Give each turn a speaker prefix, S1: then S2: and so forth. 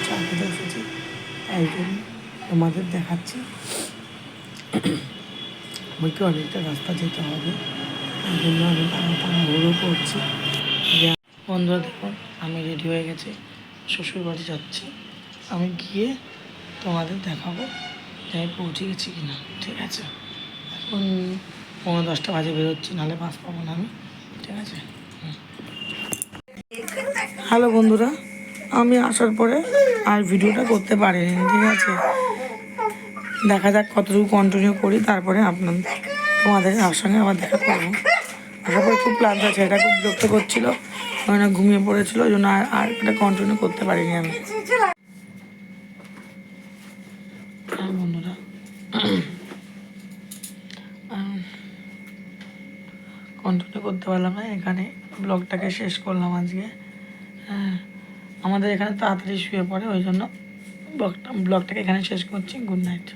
S1: চা খেতে এসেছি, তাই জন্য তোমাদের দেখাচ্ছি। আমাকে অনেকটা রাস্তা যেতে হবে, তাই জন্য আমি তাড়াহুড়ো করছি। বন্ধুরা দেখুন, আমি রেডি হয়ে গেছি, শ্বশুরবাড়ি যাচ্ছি। আমি গিয়ে তোমাদের দেখাবো যে আমি পৌঁছে গেছি কিনা, ঠিক আছে? এখন 9:10 বাজে বেরোচ্ছি, নাহলে বাস পাবো না আমি, ঠিক আছে? হ্যালো বন্ধুরা, আমি আসার পরে আর ভিডিওটা করতে পারিনি, ঠিক আছে? দেখা যাক কতটুকু কন্টিনিউ করি, তারপরে তোমাদের সঙ্গে আবার দেখা করবো। আসার পরে খুব ক্লান্ত আছে, এটা খুব বিরক্ত করছিল, ওখানে ঘুমিয়ে পড়েছিল, ওই জন্য আর এটা কন্টিনিউ করতে পারিনি আমি। হ্যাঁ বন্ধুরা, কন্টিনিউ করতে পারলাম না, এখানে ব্লগটাকে শেষ করলাম আজকে। হ্যাঁ, আমাদের এখানে তাড়াতাড়ি শুয়ে পড়ে, ওই জন্য ব্লগটাকে এখানে শেষ করছি। Good night.